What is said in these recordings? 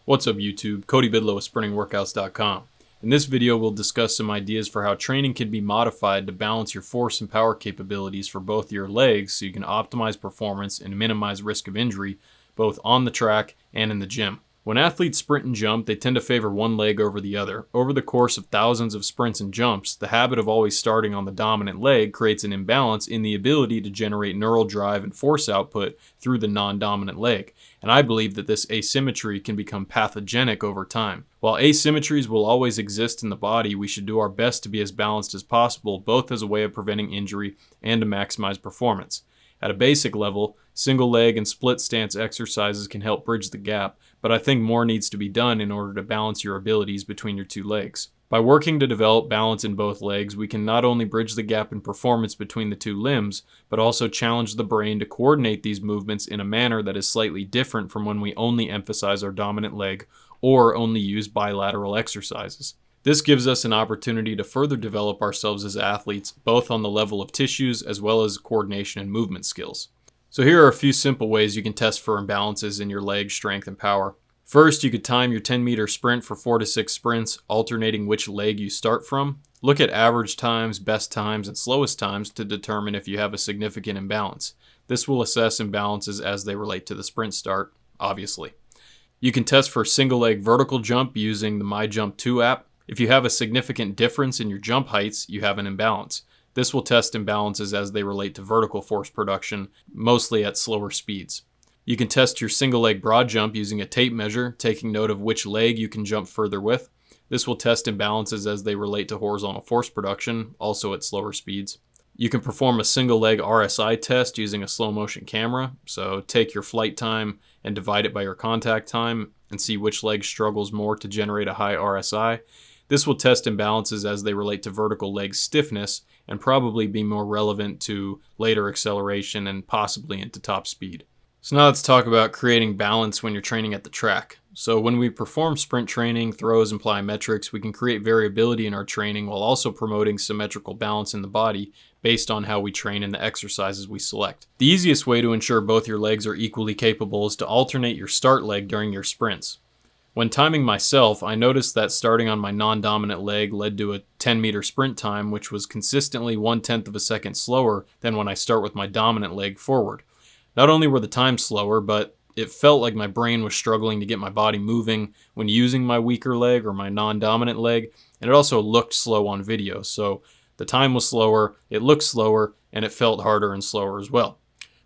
What's up YouTube? Cody Bidlow with SprintingWorkouts.com. In this video we'll discuss some ideas for how training can be modified to balance your force and power capabilities for both your legs so you can optimize performance and minimize risk of injury both on the track and in the gym. When athletes sprint and jump, they tend to favor one leg over the other. Over the course of thousands of sprints and jumps, the habit of always starting on the dominant leg creates an imbalance in the ability to generate neural drive and force output through the non-dominant leg. And I believe that this asymmetry can become pathogenic over time. While asymmetries will always exist in the body, we should do our best to be as balanced as possible, both as a way of preventing injury and to maximize performance. At a basic level, single leg and split stance exercises can help bridge the gap, but I think more needs to be done in order to balance your abilities between your two legs. By working to develop balance in both legs, we can not only bridge the gap in performance between the two limbs, but also challenge the brain to coordinate these movements in a manner that is slightly different from when we only emphasize our dominant leg or only use bilateral exercises. This gives us an opportunity to further develop ourselves as athletes, both on the level of tissues as well as coordination and movement skills. So here are a few simple ways you can test for imbalances in your leg strength and power. First, you could time your 10-meter sprint for 4 to 6 sprints, alternating which leg you start from. Look at average times, best times, and slowest times to determine if you have a significant imbalance. This will assess imbalances as they relate to the sprint start, obviously. You can test for single leg vertical jump using the MyJump2 app. If you have a significant difference in your jump heights, you have an imbalance. This will test imbalances as they relate to vertical force production, mostly at slower speeds. You can test your single leg broad jump using a tape measure, taking note of which leg you can jump further with. This will test imbalances as they relate to horizontal force production, also at slower speeds. You can perform a single leg RSI test using a slow motion camera. So take your flight time and divide it by your contact time and see which leg struggles more to generate a high RSI. This will test imbalances as they relate to vertical leg stiffness and probably be more relevant to later acceleration and possibly into top speed. So now let's talk about creating balance when you're training at the track. So when we perform sprint training, throws, and plyometrics, we can create variability in our training while also promoting symmetrical balance in the body based on how we train and the exercises we select. The easiest way to ensure both your legs are equally capable is to alternate your start leg during your sprints. When timing myself, I noticed that starting on my non-dominant leg led to a 10-meter sprint time, which was consistently 1/10 of a second slower than when I start with my dominant leg forward. Not only were the times slower, but it felt like my brain was struggling to get my body moving when using my weaker leg or my non-dominant leg, and it also looked slow on video. So the time was slower, it looked slower, and it felt harder and slower as well.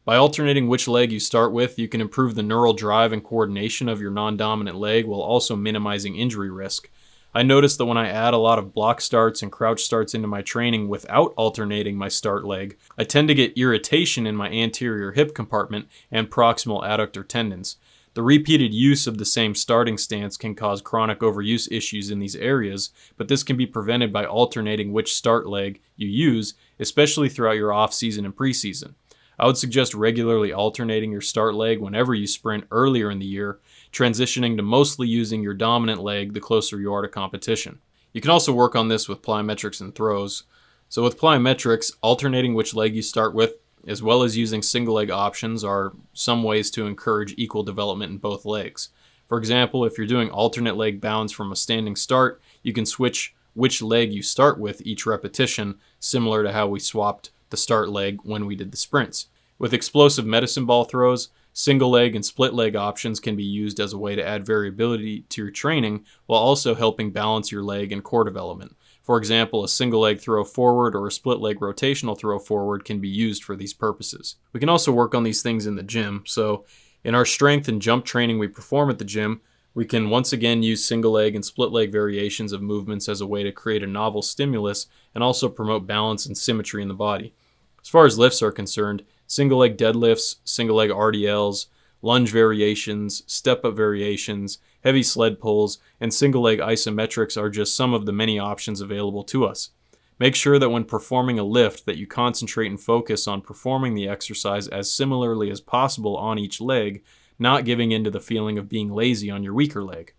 By alternating which leg you start with, you can improve the neural drive and coordination of your non-dominant leg while also minimizing injury risk. I noticed that when I add a lot of block starts and crouch starts into my training without alternating my start leg, I tend to get irritation in my anterior hip compartment and proximal adductor tendons. The repeated use of the same starting stance can cause chronic overuse issues in these areas, but this can be prevented by alternating which start leg you use, especially throughout your off-season and preseason. I would suggest regularly alternating your start leg whenever you sprint earlier in the year, transitioning to mostly using your dominant leg the closer you are to competition. You can also work on this with plyometrics and throws. So with plyometrics, alternating which leg you start with, as well as using single leg options, are some ways to encourage equal development in both legs. For example, if you're doing alternate leg bounds from a standing start, you can switch which leg you start with each repetition, similar to how we swapped the start leg when we did the sprints. With explosive medicine ball throws, single leg and split leg options can be used as a way to add variability to your training while also helping balance your leg and core development. For example, a single leg throw forward or a split leg rotational throw forward can be used for these purposes. We can also work on these things in the gym. So in our strength and jump training we perform at the gym, we can once again use single leg and split leg variations of movements as a way to create a novel stimulus and also promote balance and symmetry in the body. As far as lifts are concerned, single leg deadlifts, single leg RDLs, lunge variations, step-up variations, heavy sled pulls, and single leg isometrics are just some of the many options available to us. Make sure that when performing a lift that you concentrate and focus on performing the exercise as similarly as possible on each leg, not giving into the feeling of being lazy on your weaker leg.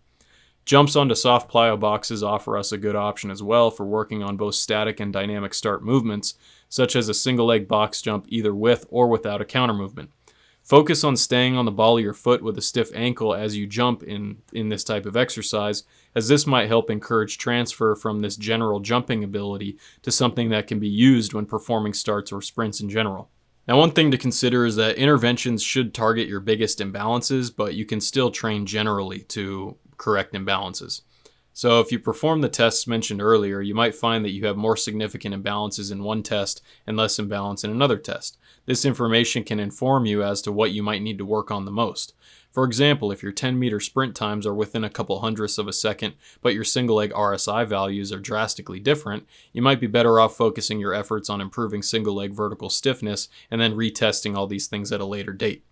Jumps onto soft plyo boxes offer us a good option as well for working on both static and dynamic start movements, such as a single leg box jump either with or without a counter movement. Focus on staying on the ball of your foot with a stiff ankle as you jump in this type of exercise, as this might help encourage transfer from this general jumping ability to something that can be used when performing starts or sprints in general. Now, one thing to consider is that interventions should target your biggest imbalances, but you can still train generally to correct imbalances. So if you perform the tests mentioned earlier, you might find that you have more significant imbalances in one test and less imbalance in another test. This information can inform you as to what you might need to work on the most. For example, if your 10-meter sprint times are within a couple hundredths of a second, but your single leg RSI values are drastically different, you might be better off focusing your efforts on improving single leg vertical stiffness and then retesting all these things at a later date.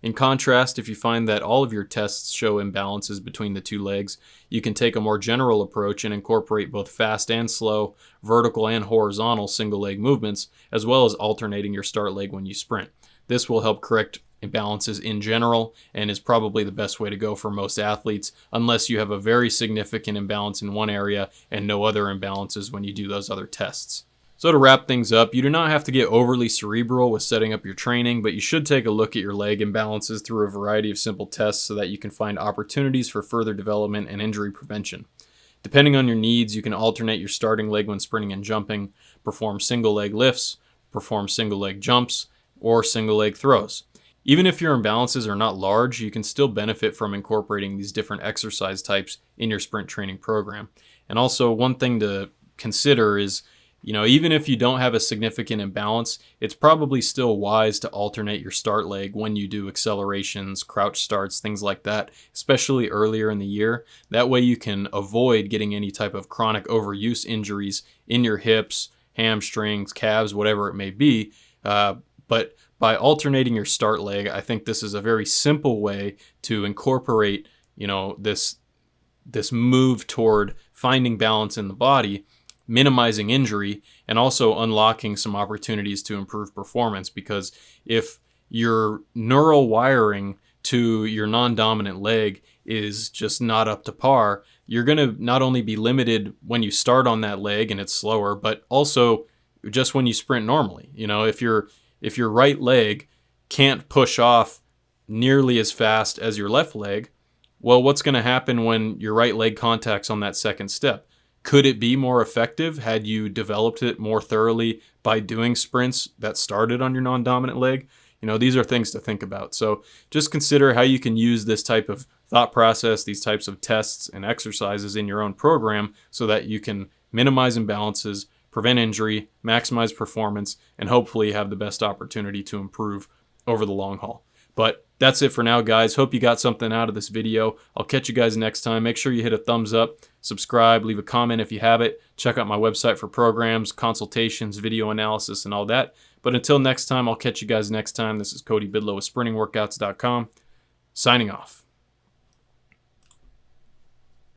In contrast, if you find that all of your tests show imbalances between the two legs, you can take a more general approach and incorporate both fast and slow, vertical and horizontal single leg movements, as well as alternating your start leg when you sprint. This will help correct imbalances in general and is probably the best way to go for most athletes, unless you have a very significant imbalance in one area and no other imbalances when you do those other tests. So to wrap things up, you do not have to get overly cerebral with setting up your training, but you should take a look at your leg imbalances through a variety of simple tests so that you can find opportunities for further development and injury prevention. Depending on your needs, you can alternate your starting leg when sprinting and jumping, perform single leg lifts, perform single leg jumps, or single leg throws. Even if your imbalances are not large, you can still benefit from incorporating these different exercise types in your sprint training program. And also, one thing to consider is, even if you don't have a significant imbalance, it's probably still wise to alternate your start leg when you do accelerations, crouch starts, things like that, especially earlier in the year. That way you can avoid getting any type of chronic overuse injuries in your hips, hamstrings, calves, whatever it may be. But by alternating your start leg, I think this is a very simple way to incorporate, this move toward finding balance in the body, minimizing injury, and also unlocking some opportunities to improve performance. Because if your neural wiring to your non-dominant leg is just not up to par, you're going to not only be limited when you start on that leg and it's slower, but also just when you sprint normally. If your right leg can't push off nearly as fast as your left leg, well, what's going to happen when your right leg contacts on that second step? Could it be more effective had you developed it more thoroughly by doing sprints that started on your non-dominant leg? These are things to think about. So just consider how you can use this type of thought process, these types of tests and exercises in your own program so that you can minimize imbalances, prevent injury, maximize performance, and hopefully have the best opportunity to improve over the long haul. But that's it for now, guys. Hope you got something out of this video. I'll catch you guys next time. Make sure you hit a thumbs up, subscribe, leave a comment if you have it. Check out my website for programs, consultations, video analysis, and all that. But until next time, I'll catch you guys next time. This is Cody Bidlow with SprintingWorkouts.com, signing off.